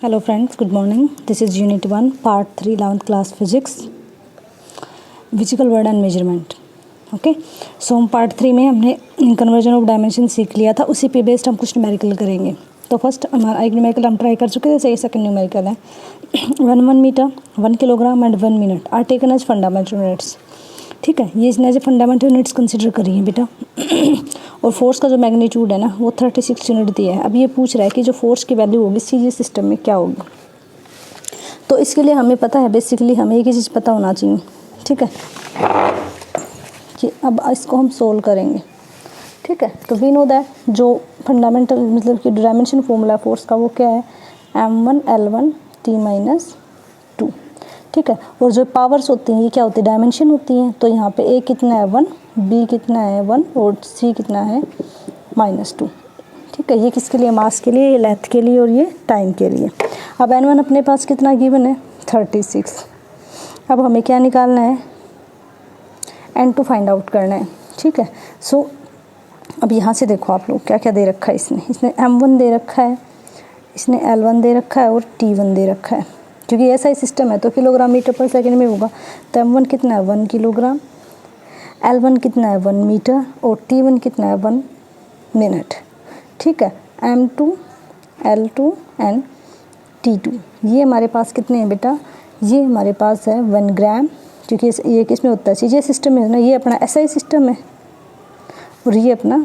Hello friends, good morning. This is Unit 1, Part 3, 11th class Physics, Physical Word and Measurement. Okay so हम part 3 में हमने conversion of dimension सीख लिया था, उसी पे बेस्ड हम कुछ न्यूमेरिकल करेंगे। तो फर्स्ट हमारा एक न्यूमेरिकल हम ट्राई कर चुके थे, सही सेकंड न्यूमेरिकल है 1 metre 1 kilogram and 1 minute are taken as fundamental units. ठीक है, ये इसने as a fundamental units consider करिए बेटा। और फोर्स का जो मैग्नीट्यूड है ना वो 36 यूनिट दिया है। अब ये पूछ रहा है कि जो फोर्स की वैल्यू होगी सीजी सिस्टम में क्या होगी। तो इसके लिए हमें पता है, बेसिकली हमें एक ही चीज़ पता होना चाहिए। ठीक है, कि अब इसको हम सोल्व करेंगे। ठीक है, तो वी नो दैट जो फंडामेंटल मतलब कि डायमेंशन फॉर्मूला फोर्स का वो क्या है, m1 L1 T-2। ठीक है, और जो पावर्स होती हैं ये क्या होती है, डायमेंशन होती हैं। तो यहाँ पे a कितना है 1, b कितना है 1 और c कितना है -2। ठीक है, ये किसके लिए, मास के लिए, ये लेंथ के लिए और ये टाइम के लिए। अब n1 अपने पास कितना गिवन है 36। अब हमें क्या निकालना है, n2 फाइंड आउट करना है। ठीक है, सो अब यहाँ से देखो आप लोग क्या क्या दे रखा है इसने m1 दे रखा है, इसने L1 दे रखा है और T1 दे रखा है। क्योंकि ऐसा ही सिस्टम है तो किलोग्राम मीटर पर सेकंड में होगा। तो m1 कितना है 1 किलोग्राम, L1 कितना है 1 मीटर और T1 कितना है 1 मिनट। ठीक है, m2 L2 एंड T2 ये हमारे पास कितने हैं बेटा, ये हमारे पास है 1 ग्राम। क्योंकि ये किस में होता है, सीजे सिस्टम में है ना, ये अपना SI सिस्टम है और ये अपना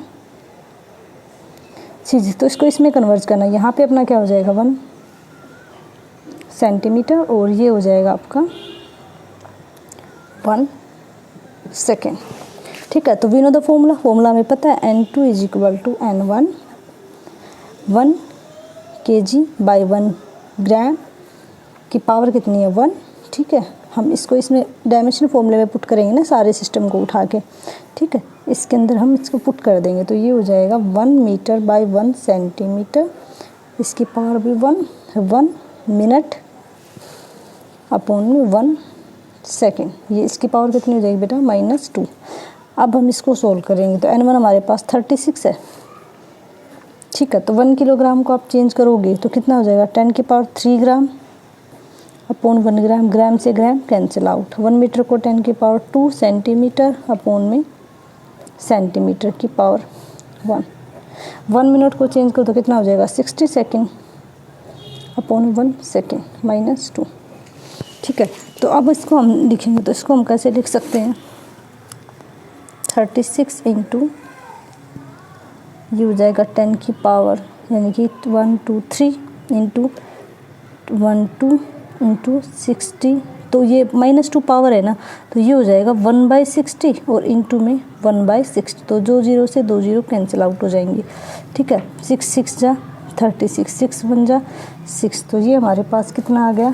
सीजे। तो इसको इसमें कन्वर्ट करना है। यहाँ पे अपना क्या हो जाएगा 1 सेंटीमीटर और ये हो जाएगा आपका 1 सेकेंड। ठीक है, तो वी नो द फॉर्मूला हमें पता है n2 = n1 1 kg/1 ग्राम की पावर कितनी है 1। ठीक है, हम इसको इसमें डायमेंशन फॉर्मूले में पुट करेंगे ना सारे सिस्टम को उठा के। ठीक है, इसके अंदर हम इसको पुट कर देंगे तो ये हो जाएगा 1 मीटर/1 सेंटीमीटर, इसकी पावर भी 1 मिनट अपॉन में 1 सेकेंड। ये इसकी पावर कितनी हो जाएगी बेटा -2। अब हम इसको सोल्व करेंगे तो n1 हमारे पास 36 है। ठीक है, तो 1 किलोग्राम को आप चेंज करोगे तो कितना हो जाएगा 10⁻³ ग्राम अपॉन 1 ग्राम, ग्राम से ग्राम कैंसिल आउट। 1 मीटर को 10⁻² सेंटीमीटर अपॉन में सेंटीमीटर की पावर 1। 1 मिनट को चेंज करो तो कितना हो जाएगा 60 सेकेंड अपॉन 1 सेकेंड -2। ठीक है, तो अब इसको हम लिखेंगे तो इसको हम कैसे लिख सकते हैं, 36 इंटू ये हो जाएगा 10 की पावर यानी कि 1 2 3 इंटू 1 2 इंटू 60। तो ये -2 पावर है ना, तो ये हो जाएगा 1/60 और इंटू में 1/60। तो जो 0 से 2 0 कैंसिल आउट हो जाएंगे। ठीक है, 6 6 जा 36, 6 1 जा 6। तो ये हमारे पास कितना आ गया,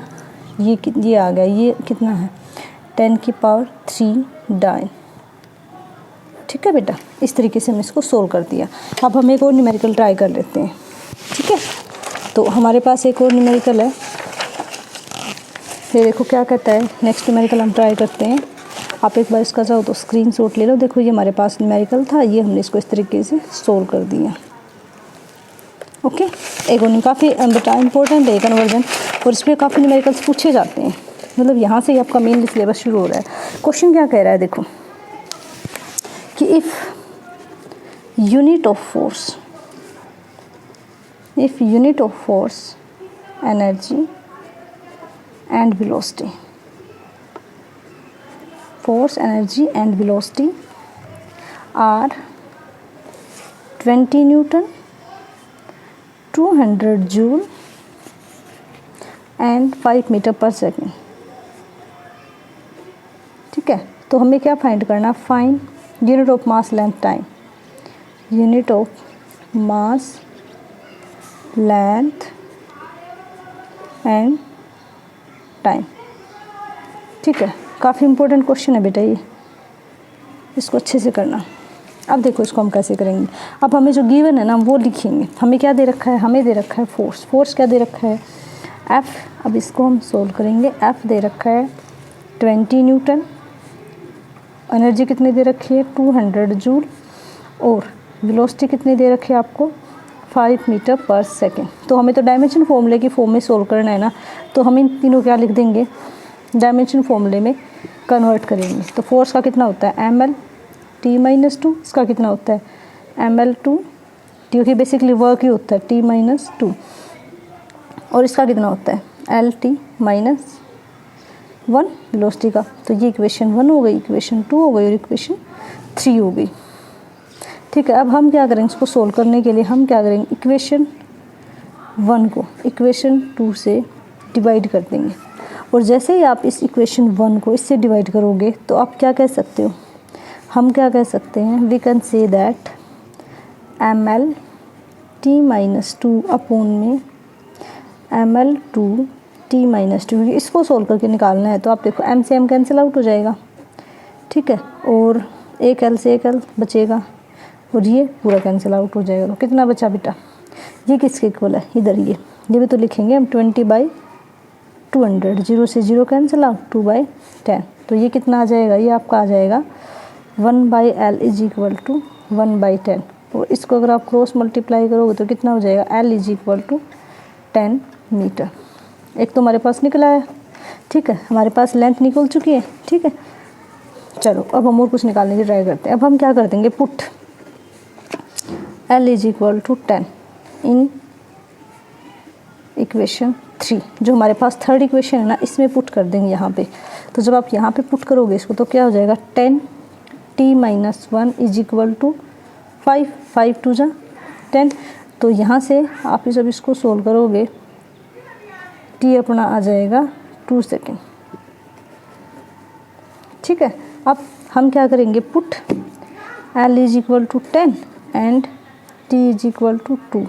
ये आ गया, ये कितना है 10⁻³ डाइन। ठीक है बेटा, इस तरीके से हमने इसको सोल्व कर दिया। अब हम एक और न्यूमेरिकल ट्राई कर लेते हैं। ठीक है, तो हमारे पास एक और न्यूमेरिकल है, ये देखो क्या कहता है। नेक्स्ट न्यूमेरिकल हम ट्राई करते हैं। आप एक बार इसका चाहो तो स्क्रीनशॉट ले लो। देखो ये हमारे पास न्यूमेरिकल था, ये हमने इसको इस तरीके से सोल्व कर दिया। ओके, एक और काफ़ी बेटा इंपॉर्टेंट है कन्वर्जन और इस पर काफ़ी न्यूमेरिकल्स पूछे जाते हैं। मतलब यहाँ से ही आपका मेनली सिलेबस शुरू हो रहा है। क्वेश्चन क्या कह रहा है देखो कि if unit of force energy and velocity, force, energy and velocity are 20 Newton, 200 Joule and 5 metre पर सेकेंड। ठीक है, तो हमें क्या फाइंड करना, find unit of mass length time, unit of mass length and time. ठीक है, काफ़ी इंपॉर्टेंट क्वेश्चन है बेटा ये, इसको अच्छे से करना। अब देखो इसको हम कैसे करेंगे। अब हमें जो गिवन है ना वो लिखेंगे। हमें क्या दे रखा है, हमें दे रखा है फोर्स क्या दे रखा है F। अब इसको हम सोल्व करेंगे। F दे रखा है 20 न्यूटन, एनर्जी कितनी दे रखी है 200 जूल और वेलोसिटी कितनी दे रखी है आपको 5 मीटर पर सेकेंड। तो हमें तो डायमेंशन फॉर्मूले की फॉर्म में सोल्व करना है ना, तो हम इन तीनों क्या लिख देंगे, डायमेंशन फॉर्मूले में कन्वर्ट करेंगे। तो फोर्स का कितना होता है ml t-2, इसका कितना होता है ml2, क्योंकि बेसिकली वर्क ही होता है t-2, और इसका कितना होता है lt-1 वेलोसिटी का। तो ये इक्वेशन 1 हो गई, इक्वेशन 2 हो गई और इक्वेशन 3 हो गई। ठीक है, अब हम क्या करेंगे, इसको सोल्व करने के लिए हम क्या करेंगे, इक्वेशन 1 को इक्वेशन 2 से डिवाइड कर देंगे। और जैसे ही आप इस इक्वेशन 1 को इससे डिवाइड करोगे तो आप क्या कह सकते हो, हम क्या कह सकते हैं, we can say that ml t-2 upon में ml2 t-2, क्योंकि इसको सोल्व करके निकालना है। तो आप देखो m से m कैंसिल आउट हो जाएगा, ठीक है, और एक l से एक l बचेगा और ये पूरा कैंसिल आउट हो जाएगा। तो कितना बचा बेटा, ये किसके इक्वल है, इधर ये भी तो लिखेंगे हम 20/200, 0 से 0 कैंसिल आउट, 2/10। तो ये कितना आ जाएगा, ये आपका आ जाएगा 1/l इज इक्वल टू 1/10। और इसको अगर आप क्रॉस मल्टीप्लाई करोगे तो कितना हो जाएगा, l is equal to 10 metre. एक तो हमारे पास निकला है, ठीक है, हमारे पास लेंथ निकल चुकी है। ठीक है, चलो अब हम और कुछ निकालने की ट्राई करते हैं। अब हम क्या कर देंगे, put l is equal to 10 in equation 3, जो हमारे पास थर्ड इक्वेशन है ना, इसमें पुट कर देंगे यहाँ पे। तो जब आप यहाँ पे पुट करोगे इसको तो क्या हो जाएगा, 10t-1 इज इक्वल टू 5, 5 2 जा 10। तो यहाँ से आप जब इसको सोल्व करोगे t अपना आ जाएगा 2 सेकेंड। ठीक है, अब हम क्या करेंगे, put l is equal to 10 and t is equal to 2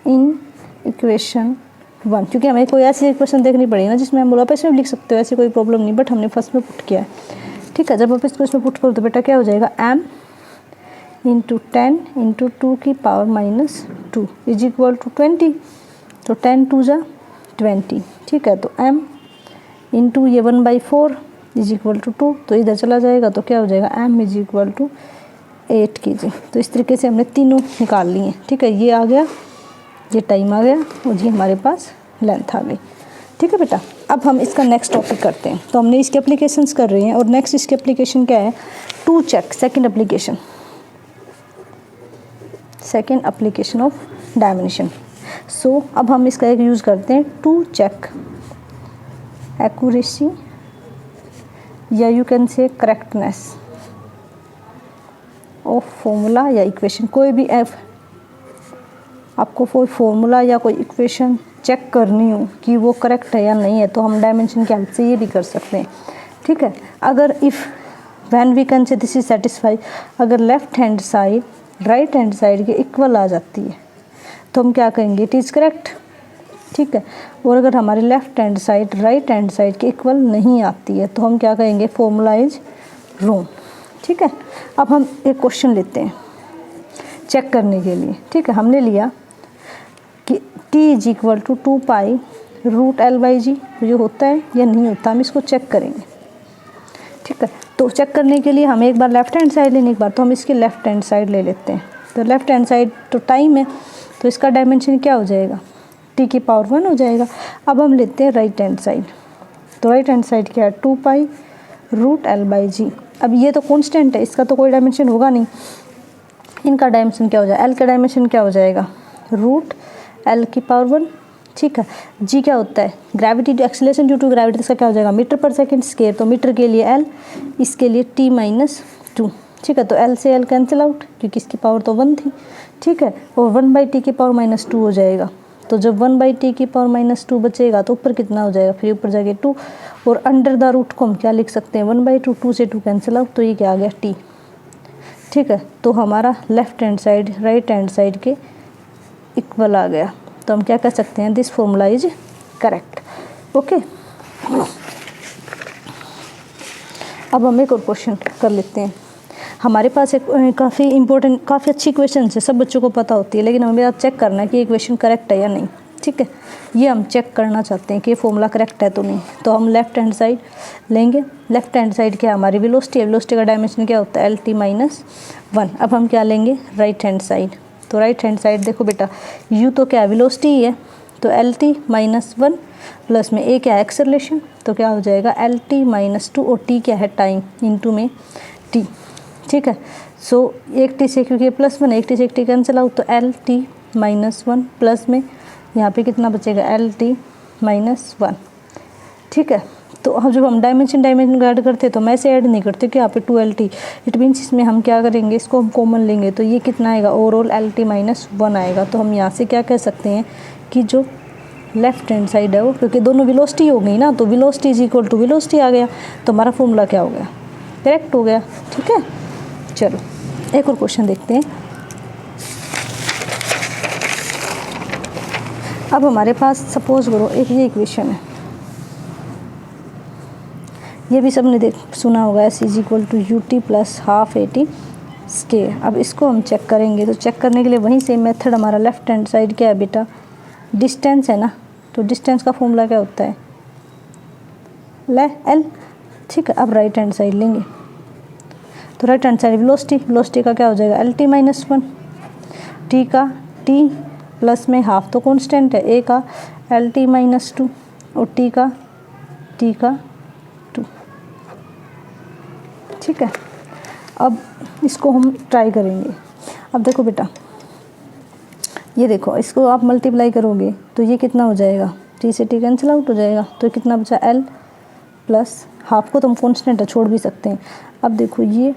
in equation 1, क्योंकि हमें कोई ऐसी इक्वेशन देखनी पड़ेगी ना जिसमें हम बोला इसमें लिख सकते हो, ऐसी कोई प्रॉब्लम नहीं, बट हमने फर्स्ट में पुट किया है। ठीक है, जब आप इसको इसमें पुट करो तो बेटा क्या हो जाएगा, m इंटू 10 इंटू 2 की पावर -2 इज इक्वल टू 20। तो 10 2 जा 20। ठीक है, तो m इंटू ये 1/4 इज इक्वल टू 2, तो इधर चला जाएगा तो क्या हो जाएगा, m is equal to 8 kg। तो इस तरीके से हमने तीनों निकाल लिए। ठीक है, ये आ गया, ये टाइम आ गया और ये हमारे पास लेंथ आ गई। ठीक है बेटा, अब हम इसका नेक्स्ट टॉपिक करते हैं। तो हमने इसके एप्लीकेशंस कर रहे हैं और नेक्स्ट इसकी एप्लीकेशन क्या है, to check, second application, second application of dimension. So अब हम इसका एक यूज़ करते हैं, टू चेक एक्यूरेसी या you can say correctness of formula या इक्वेशन। कोई भी आपको कोई फॉर्मूला या कोई इक्वेशन चेक करनी हो कि वो करेक्ट है या नहीं है, तो हम डायमेंशन की हेल्प से ये भी कर सकते हैं। ठीक है, अगर if when we can say this is satisfy, अगर left hand side right hand side के इक्वल आ जाती है तो हम क्या कहेंगे, इट इज़ करेक्ट। ठीक है, और अगर हमारी left hand side right hand side के इक्वल नहीं आती है तो हम क्या कहेंगे, फॉर्मूला इज रॉन्ग। ठीक है, अब हम एक क्वेश्चन लेते हैं चेक करने के लिए। ठीक है, हमने लिया कि t is equal to 2π√L/g, ये होता है या नहीं होता, हम इसको चेक करेंगे। ठीक है, तो चेक करने के लिए हमें एक बार लेफ्ट हैंड साइड लेने, एक बार तो हम इसकी लेफ्ट हैंड साइड ले लेते हैं। तो लेफ्ट हैंड साइड तो टाइम है, तो इसका डायमेंशन क्या हो जाएगा, t की पावर 1 हो जाएगा। अब हम लेते हैं राइट हैंड साइड, तो राइट हैंड साइड क्या है, 2π√L/g। अब ये तो कॉन्स्टेंट है, इसका तो कोई डायमेंशन होगा नहीं, इनका डायमेंशन क्या हो जाएगा, l का डायमेंशन क्या हो जाएगा, √L की पावर 1। ठीक है, g क्या होता है, gravity, acceleration due to gravity, इसका क्या हो जाएगा, मीटर पर सेकंड स्क्वायर। तो मीटर के लिए l, इसके लिए t-2। ठीक है, तो l से l कैंसिल आउट क्योंकि इसकी पावर तो 1 थी। ठीक है, और 1/t की पावर -2 हो जाएगा। तो जब 1/t की पावर -2 बचेगा तो ऊपर कितना हो जाएगा, फिर ऊपर जाके 2, और अंडर द रूट को हम क्या लिख सकते हैं, 1/2, 2 से 2 कैंसिल आउट, तो ये क्या आ गया, t। ठीक है, तो हमारा left hand side right hand side के इक्वल आ गया। तो हम क्या कह सकते हैं, this formula is correct. Okay, अब हम एक और क्वेश्चन कर लेते हैं। हमारे पास एक काफ़ी इंपॉर्टेंट, काफ़ी अच्छी क्वेश्चन है, सब बच्चों को पता होती है, लेकिन हमें आज चेक करना है कि ये क्वेश्चन करेक्ट है या नहीं। ठीक है, ये हम चेक करना चाहते हैं कि ये फॉर्मूला करेक्ट है तो नहीं। तो हम लेफ्ट हैंड साइड लेंगे, लेफ्ट हैंड साइड क्या हमारी वेलोसिटी है, वेलोसिटी का डायमेंशन क्या होता है, lt-1। अब हम क्या लेंगे, राइट हैंड साइड, तो राइट हैंड साइड देखो बेटा, u तो क्या वेलोसिटी ही है, तो LT माइनस 1 प्लस में a क्या है एक्सेलरेशन, तो क्या हो जाएगा LT माइनस 2 और t क्या है टाइम इनटू में t। ठीक है, सो एक t से क्योंकि प्लस 1 एक t से एक t कैंसिल आउट, तो LT माइनस 1 प्लस में यहाँ पे कितना बचेगा LT माइनस 1। ठीक है, तो अब जब हम डायमेंशन ऐड करते हैं तो मैं से ऐड नहीं करते कि यहाँ पे 2LT, इट मीन्स इसमें हम क्या करेंगे, इसको हम कॉमन लेंगे तो ये कितना आएगा ओवरऑल LT माइनस 1 आएगा। तो हम यहाँ से क्या कह सकते हैं कि जो लेफ्ट हैंड साइड है वो, क्योंकि दोनों वेलोसिटी हो गई ना, तो velocity is equal to velocity आ गया, तो हमारा फॉर्मूला क्या हो गया, करेक्ट हो गया। ठीक है, चलो एक और क्वेश्चन देखते हैं। अब हमारे पास सपोज करो एक ये इक्वेशन है, ये भी सबने देख सुना होगा, S is equal to UT plus half AT square. अब इसको हम चेक करेंगे, तो चेक करने के लिए वहीं से मेथड हमारा लेफ्ट हैंड साइड क्या है बेटा, डिस्टेंस है ना, तो डिस्टेंस का फॉर्मूला क्या होता है L। ठीक है, अब राइट हैंड साइड लेंगे, तो राइट हैंड साइड वेलोसिटी का क्या हो जाएगा LT माइनस 1, T का T प्लस में हाफ तो कांस्टेंट है, A का LT माइनस 2 और T का 2। ठीक है, अब इसको हम ट्राई करेंगे। अब देखो बेटा, ये देखो इसको आप मल्टीप्लाई करोगे तो ये कितना हो जाएगा, T से T कैंसिल आउट हो जाएगा, तो कितना बचा L प्लस हाफ को तो हम कांस्टेंट है छोड़ भी सकते हैं। अब देखो ये,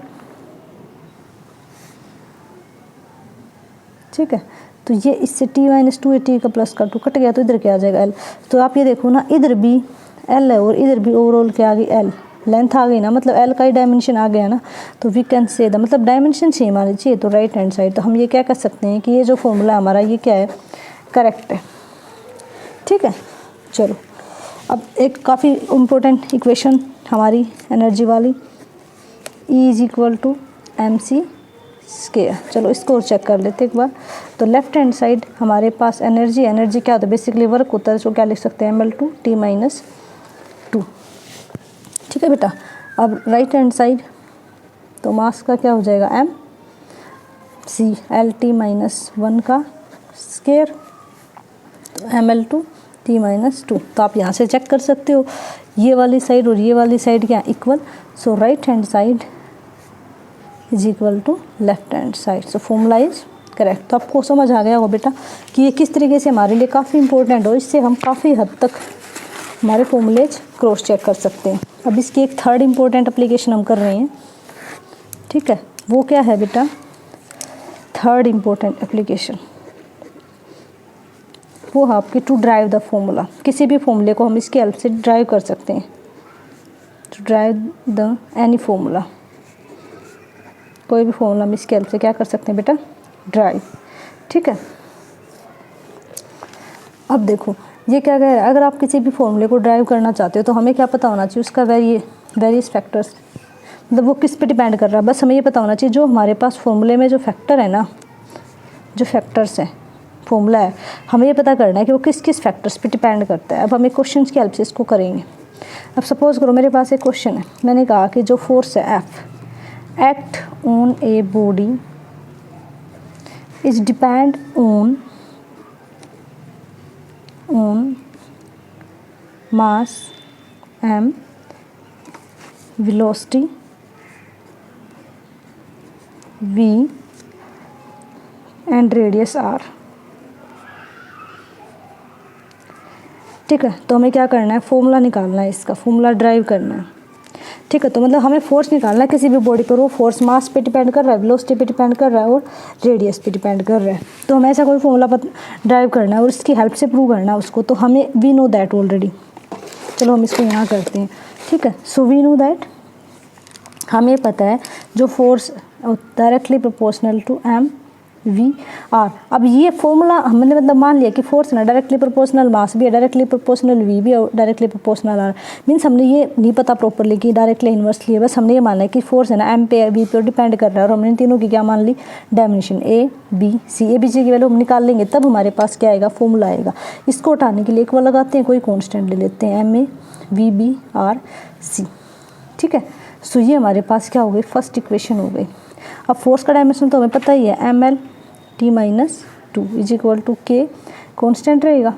ठीक है, तो ये इससे T माइनस 2 है, T का प्लस का 2 कट गया, तो इधर क्या आ जाएगा L। तो आप ये देखो ना, इधर भी L है और इधर भी ओवरऑल क्या आ गई L, लेंथ आ गई ना, मतलब L का ही डायमेंशन आ गया ना, तो वी कैन से द मतलब डायमेंशन सेम आनी चाहिए, तो राइट हैंड साइड, तो हम ये क्या कर सकते हैं कि ये जो फॉर्मूला हमारा ये क्या है, करेक्ट है। ठीक है, चलो अब एक काफ़ी इम्पोर्टेंट इक्वेशन हमारी एनर्जी वाली, E is equal to MC square. चलो इसको और चेक कर लेते एक बार। तो लेफ्ट हैंड साइड हमारे पास एनर्जी क्या होता है, बेसिकली वर्क होता है, तो क्या लिख सकते हैं ml2 T माइनस 2। ठीक है बेटा, अब राइट हैंड साइड तो मास का क्या हो जाएगा MC LT माइनस 1 का स्क्वायर, तो ml2 T माइनस 2। तो आप यहाँ से चेक कर सकते हो ये वाली साइड और ये वाली साइड क्या equal, so right hand side is equal to left hand side, so formula is correct. तो आपको समझ आ गया होगा बेटा कि ये किस तरीके से हमारे लिए काफ़ी इंपॉर्टेंट हो, इससे हम काफ़ी हद तक हमारे फॉर्मूलेज क्रॉस चेक कर सकते हैं। अब इसकी एक थर्ड इम्पोर्टेंट एप्लीकेशन हम कर रहे हैं। ठीक है, वो क्या है बेटा, थर्ड इम्पोर्टेंट एप्लीकेशन वो है आपकी टू ड्राइव द फॉर्मूला। किसी भी फॉर्मूले को हम इसकी हेल्प से ड्राइव कर सकते हैं, to derive the any formula, कोई भी फॉर्मूला हम इसकी हेल्प से क्या कर सकते हैं बेटा, ड्राइव। ठीक है, अब देखो ये क्या कह रहा है, अगर आप किसी भी फॉर्मूले को ड्राइव करना चाहते हो तो हमें क्या पता होना चाहिए, उसका वेरियस फैक्टर्स, मतलब वो किस पे डिपेंड कर रहा है, बस हमें ये पता होना चाहिए जो हमारे पास फॉर्मूले में जो फैक्टर है ना, जो फैक्टर्स हैं फॉर्मूला है, हमें ये पता करना है कि वो किस किस फैक्टर्स पे डिपेंड करता है। अब हम एक क्वेश्चन की हेल्प से इसको करेंगे। अब सपोज करो मेरे पास एक क्वेश्चन है, मैंने कहा कि जो फोर्स है F act on a body is depend on mass m, velocity v and radius r। ठीक है, तो हमें क्या करना है, फॉर्मूला निकालना है, इसका फॉर्मूला ड्राइव करना है। ठीक है, तो मतलब हमें फोर्स निकालना है किसी भी बॉडी पर, वो फोर्स मास पे डिपेंड कर रहा है, वेलोसिटी पे डिपेंड कर रहा है और रेडियस पे डिपेंड कर रहा है। तो हमें ऐसा कोई फॉर्मूला ड्राइव करना है और इसकी हेल्प से प्रूव करना है उसको, तो हमें वी नो दैट ऑलरेडी। चलो हम इसको यहाँ करते हैं। ठीक है, सो वी नो दैट, हमें पता है जो force directly proportional to MV/r। अब ये फॉर्मूला हमने मतलब मान लिया कि फोर्स ना डायरेक्टली प्रोपोर्शनल मास भी है, डायरेक्टली प्रोपोर्शनल V भी है, डायरेक्टली प्रोपोर्शनल R। मीन्स हमने ये नहीं पता प्रॉपरली कि डायरेक्टली इन्वर्सली है, बस हमने ये माना है कि फोर्स है ना M पे V पे डिपेंड कर रहा है, और हमने तीनों की क्या मान ली, डायमेंशन ABC की वैल्यू हम निकाल लेंगे, तब हमारे पास क्या आएगा, फॉर्मूला आएगा। इसको उठाने के लिए एक बार लगाते हैं, कोई कॉन्स्टेंट ले लेते हैं MA VB/RC। ठीक है, सो ये हमारे पास क्या हो गई, फर्स्ट इक्वेशन हो गई। अब फोर्स का डायमेंशन तो हमें पता ही है ML T minus two is equal to K, constant रहेगा।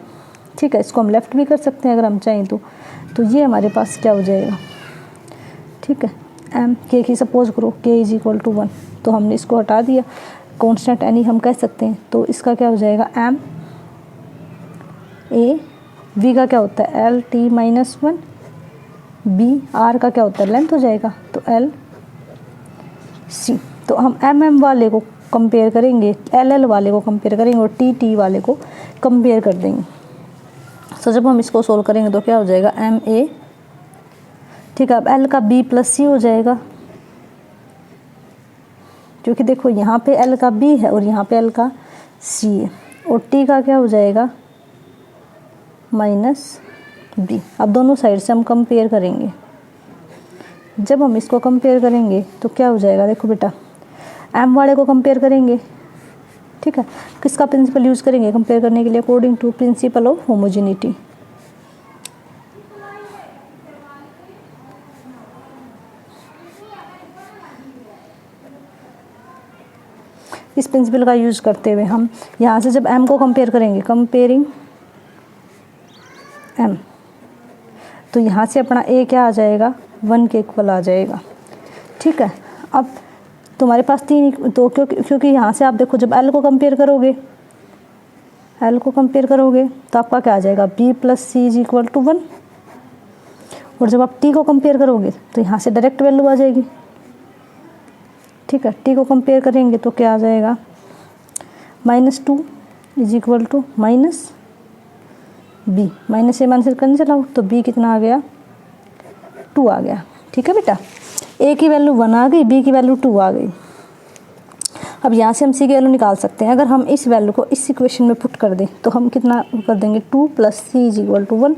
ठीक है, इसको हम लेफ्ट भी कर सकते हैं अगर हम चाहें तो ये हमारे पास क्या हो जाएगा। ठीक है, एम के की सपोज करो के इज इक्वल टू 1, तो हमने इसको हटा दिया, कॉन्स्टेंट एनी हम कह सकते हैं, तो इसका क्या हो जाएगा एम ए, वी का क्या होता है L T minus 1, B R का क्या होता है लेंथ हो जाएगा, तो एल सी। तो हम एम एम वाले को कंपेयर करेंगे, एल एल वाले को कंपेयर करेंगे और टी टी वाले को कंपेयर कर देंगे। तो जब हम इसको सोल्व करेंगे तो क्या हो जाएगा एम ए, ठीक है, अब एल का बी प्लस सी हो जाएगा, क्योंकि देखो यहाँ पे एल का बी है और यहाँ पे एल का सी है, और टी का क्या हो जाएगा माइनस बी। अब दोनों साइड से हम कंपेयर करेंगे, जब हम इसको कंपेयर करेंगे तो क्या हो जाएगा, देखो बेटा एम वाले को कंपेयर करेंगे। ठीक है, किसका प्रिंसिपल यूज़ करेंगे कंपेयर करने के लिए, according to principle of homogeneity. इस प्रिंसिपल का यूज़ करते हुए हम यहाँ से जब m को कंपेयर करेंगे, कंपेयरिंग m, तो यहाँ से अपना a क्या आ जाएगा 1 के इक्वल आ जाएगा। ठीक है, अब तुम्हारे पास 3, तो क्योंकि यहाँ से आप देखो जब l को कंपेयर करोगे, तो आपका क्या आ जाएगा b plus C is equal to 1, और जब आप t को कंपेयर करोगे तो यहाँ से डायरेक्ट वैल्यू आ जाएगी। ठीक है, टी को कंपेयर करेंगे तो क्या आ जाएगा -2 is equal to minus B, minus A minus करने चलाओ तो बी कितना आ गया 2 आ गया। ठीक है बेटा, ए की वैल्यू 1 आ गई, बी की वैल्यू 2 आ गई। अब यहाँ से हम सी की वैल्यू निकाल सकते हैं। अगर हम इस वैल्यू को इस इक्वेशन में पुट कर दें तो हम कितना कर देंगे 2 plus C is equal to 1,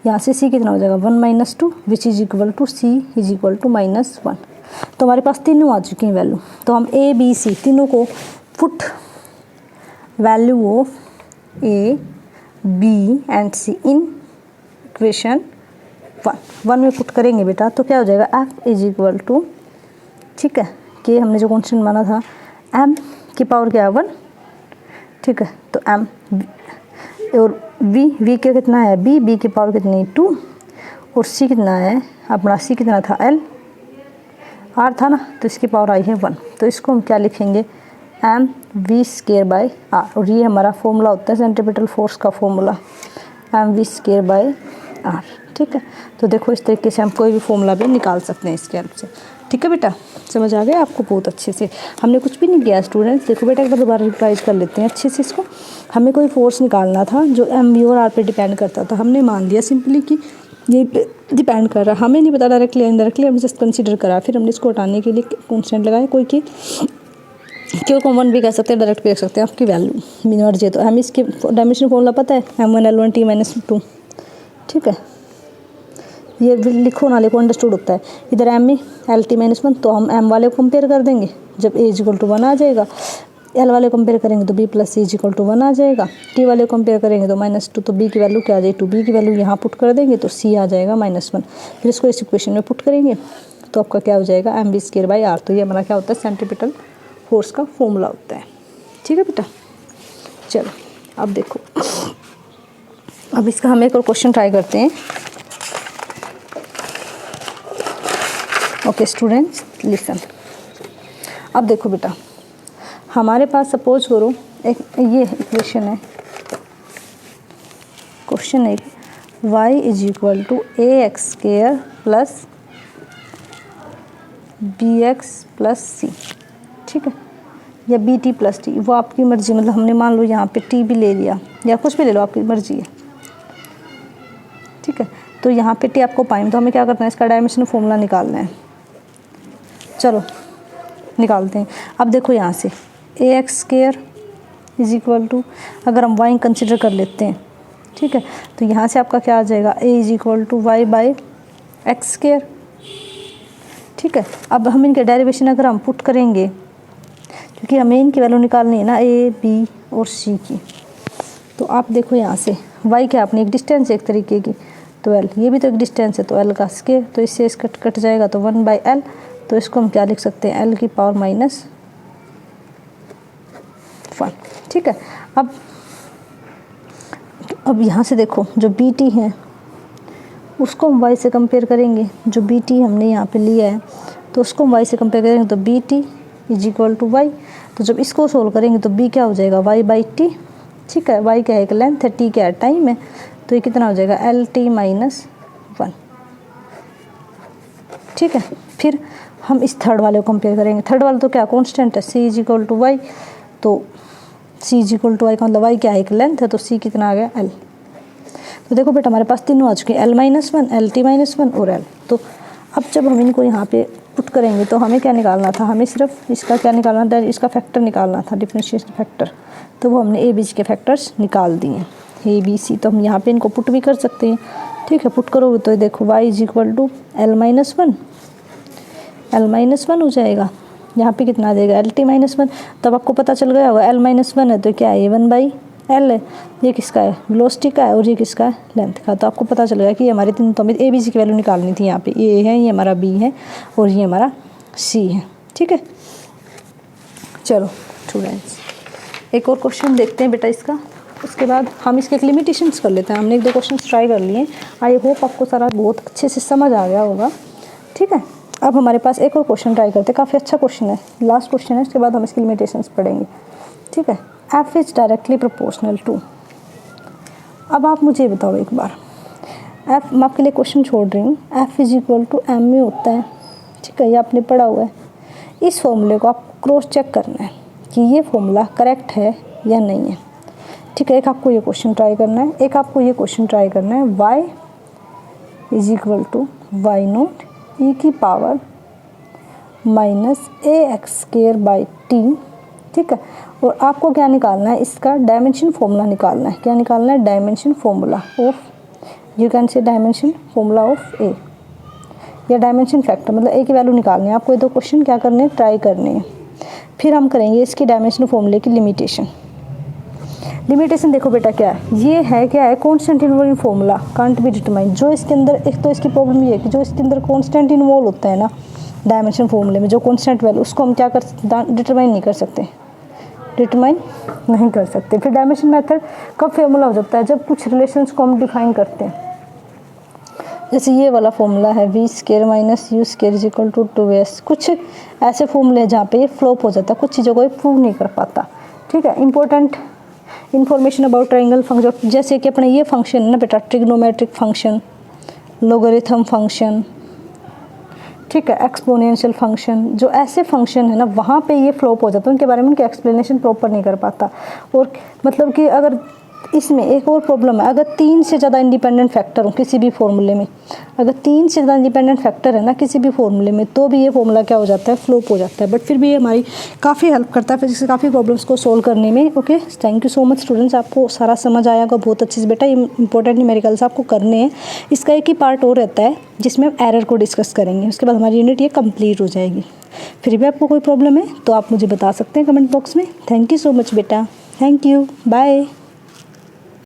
यहाँ से सी कितना हो जाएगा 1 minus 2 which is equal to C is equal to -1। तो हमारे पास तीनों आ चुकी हैं वैल्यू, तो हम ए बी सी तीनों को put value of A B and C in equation 1 में पुट करेंगे बेटा, तो क्या हो जाएगा एफ इज इक्वल टू, ठीक है, के हमने जो कॉन्स्टेंट माना था एम की पावर क्या है 1। ठीक है, तो एम और वी के कितना है बी की पावर कितनी है 2, और सी कितना है अपना सी कितना था एल आर था ना, तो इसकी पावर आई है 1। तो इसको हम क्या लिखेंगे M V square by R, और ये हमारा फॉर्मूला होता है सेंट्रीपिटल फोर्स का formula M V square by R. ठीक है, तो देखो इस तरीके से हम कोई भी फॉर्मूला भी निकाल सकते हैं इसके हेल्प से। ठीक है बेटा, समझ आ गया आपको बहुत अच्छे से। हमने कुछ भी नहीं किया स्टूडेंट्स, देखो बेटा एक बार दोबारा रिवाइज कर लेते हैं अच्छे से इसको। हमें कोई फोर्स निकालना था जो एम वी और आर पे डिपेंड करता था, हमने मान लिया सिंपली कि ये डिपेंड कर रहा है, हमें नहीं पता डायरेक्टली इनडायरेक्टली, हमने जस्ट कंसीडर करा, फिर हमने इसको हटाने के लिए कॉन्स्टेंट लगाया कोई की, क्यों कॉमन भी कह सकते हैं डायरेक्ट भी रख सकते हैं, आपकी वैल्यू मिनी मर्जी है। तो हमें इसके डायमेंशन फॉर्मूला पता है M1L1 T-2। ठीक है, ये लिखो ना लिखो अंडरस्टूड होता है। इधर एम में LT-1, तो हम एम वाले को कंपेयर कर देंगे, जब ए इज इक्वल टू 1 आ जाएगा, एल वाले कंपेयर करेंगे तो B plus C is equal to 1 आ जाएगा, टी वाले कंपेयर करेंगे तो -2, तो बी की वैल्यू क्या आ जाएगी 2, बी की वैल्यू यहाँ पुट कर देंगे तो सी आ जाएगा -1। फिर इसको इस इक्वेशन में पुट करेंगे तो आपका क्या हो जाएगा M V square by R. तो ये हमारा क्या होता है सेंट्रीपिटल फोर्स का फॉर्मूला होता है। ठीक है बेटा, चलो अब देखो, अब इसका हम एक और क्वेश्चन ट्राई करते हैं। ओके स्टूडेंट्स लिसन, अब देखो बेटा हमारे पास सपोज करो एक ये इक्वेशन है, क्वेश्चन है y is equal to AX² plus BX plus C। ठीक है, या BT प्लस T, वो आपकी मर्जी, मतलब हमने मान लो यहाँ पे T भी ले लिया या कुछ भी ले लो, आपकी मर्जी है। ठीक है, तो यहाँ पे T आपको पाएंगे, तो हमें क्या करना है इसका डायमेंशन फॉर्मूला निकालना है। चलो निकालते हैं। अब देखो यहाँ से AX² इज इक्वल टू, अगर हम y कंसिडर कर लेते हैं, ठीक है, तो यहाँ से आपका क्या आ जाएगा a is equal to y by x²। ठीक है, अब हम इनके डेरिवेशन अगर हम पुट करेंगे, क्योंकि हमें इनकी वैल्यू निकालनी है ना a b और c की, तो आप देखो यहाँ से y क्या अपनी एक डिस्टेंस है एक तरीके की, तो l ये भी तो एक डिस्टेंस है, तो l का स्क्वायर, तो इससे इस कट जाएगा तो 1/l, तो इसको हम क्या लिख सकते हैं l की पावर -5 1, ठीक है। अब यहाँ से देखो जो बी टी है उसको हम y से कंपेयर करेंगे, जो बी टी हमने यहाँ पे लिया है तो उसको हम y से कंपेयर करेंगे, तो B T is equal to Y. तो जब इसको सोल्व करेंगे तो b क्या हो जाएगा, y बाई टी, ठीक है। y क्या है, एक लेंथ है, t क्या है, टाइम है, तो ये कितना हो जाएगा, एल टी माइनस 1, ठीक है। फिर हम इस थर्ड वाले को कंपेयर करेंगे, थर्ड वाला तो क्या कांस्टेंट है, c is equal to Y, तो c is equal to Y का मतलब y क्या है, एक लेंथ है, तो c कितना आ गया, l। तो देखो बेटा हमारे पास तीनों आ चुके हैं, l minus 1, L T minus 1 और l। तो अब जब हम इनको यहाँ पे पुट करेंगे तो हमें क्या निकालना था, हमें सिर्फ इसका क्या निकालना था, इसका फैक्टर निकालना था, डिफरेंशिएशन फैक्टर। तो वो हमने ए बी सी के फैक्टर्स निकाल दिए, ए बी सी। तो हम यहाँ पे इनको पुट भी कर सकते हैं, ठीक है। पुट करोगे तो देखो y is equal to L minus 1 हो जाएगा, यहाँ पे कितना आ जाएगा, एल टी माइनस 1। तब आपको पता चल गया होगा एल माइनस 1 है तो क्या है, A1 बाई एल है, ये किसका है, वेलोसिटी का है, और ये किसका है, लेंथ का। तो आपको पता चल गया कि हमारे तीन, तो हमें ए बी सी की वैल्यू निकालनी थी। यहाँ पे ए है, ये हमारा बी है और ये हमारा सी है, ठीक है। चलो स्टूडेंट्स एक और क्वेश्चन देखते हैं बेटा इसका, उसके बाद हम इसके एक लिमिटेशंस कर लेते हैं। हमने एक दो क्वेश्चन ट्राई कर लिए, आई होप आपको सारा बहुत अच्छे से समझ आ गया होगा, ठीक है। अब हमारे पास एक और क्वेश्चन ट्राई करते हैं, काफ़ी अच्छा क्वेश्चन है, लास्ट क्वेश्चन है, उसके बाद हम इसकी लिमिटेशंस पढ़ेंगे, ठीक है। f is directly proportional to. अब आप मुझे बताओ एक बार, f, मैं आपके लिए क्वेश्चन छोड़ रही हूँ, f is equal to M में होता है, ठीक है, ये आपने पढ़ा हुआ है। इस फॉर्मूले को आप क्रॉस चेक करना है कि ये फॉर्मूला करेक्ट है या नहीं है, ठीक है। एक आपको ये क्वेश्चन ट्राई करना है, एक आपको ये क्वेश्चन ट्राई करना है, y is equal to y naught e की power minus a x square by t, ठीक है। और आपको क्या निकालना है, इसका डायमेंशन फॉर्मूला निकालना है। क्या निकालना है, dimension formula of, you can say dimension formula of a, या डायमेंशन फैक्टर, मतलब ए की वैल्यू निकालनी है आपको। ये दो क्वेश्चन क्या करने हैं, ट्राई करने हैं। फिर हम करेंगे इसकी डायमेंशन फॉर्मूले की लिमिटेशन। लिमिटेशन देखो बेटा क्या है, ये है क्या है, constant involve formula can't be determine. जो इसके अंदर, एक तो इसकी प्रॉब्लम ये है कि जो इसके अंदर कांस्टेंट इन्वॉल्व होता है ना डायमेंशन फॉर्मूले में, जो कांस्टेंट वैल्यू, उसको हम क्या कर डिटरमाइन नहीं कर सकते, डिटरमाइन नहीं कर सकते। फिर डायमेंशन मेथड कब फॉर्मूला हो जाता है, जब कुछ रिलेशंस को हम डिफाइन करते हैं। जैसे ये वाला फॉर्मूला है V square minus U square is equal to 2s। कुछ ऐसे फॉर्मूले जहाँ पे ये फ्लॉप हो जाता है, कुछ चीज़ों को ये प्रूव नहीं कर पाता, ठीक है। Important information about triangle function, जैसे कि अपने ये फंक्शन है ना बेटा, ट्रिग्नोमेट्रिक फंक्शन, लोगरिथम फंक्शन, ठीक है, एक्सपोनेंशियल फंक्शन, जो ऐसे फंक्शन है ना वहाँ पे ये फ्लॉप हो जाता है, उनके बारे में उनकी एक्सप्लेनेशन प्रॉपर नहीं कर पाता। और मतलब कि अगर इसमें एक और प्रॉब्लम है, अगर 3 से ज़्यादा इंडिपेंडेंट फैक्टर हो किसी भी फॉर्मूले में, अगर 3 से ज़्यादा इंडिपेंडेंट फैक्टर है ना किसी भी फॉर्मूले में, तो भी ये फॉर्मूला क्या हो जाता है, फ्लॉप हो जाता है। बट फिर भी ये हमारी काफ़ी हेल्प करता है फिजिक्स, काफ़ी प्रॉब्लम्स को सोल्व करने में। Okay, thank you so much students, आपको सारा समझ आया होगा बहुत अच्छे से बेटा। ये इंपॉर्टेंट न्यूमेरिकल्स आपको करने हैं। इसका एक ही पार्ट और रहता है जिसमें हम एरर को डिस्कस करेंगे, उसके बाद हमारी यूनिट ये कंप्लीट हो जाएगी। फिर भी आपको कोई प्रॉब्लम है तो आप मुझे बता सकते हैं कमेंट बॉक्स में। थैंक यू सो मच बेटा, थैंक यू, बाय।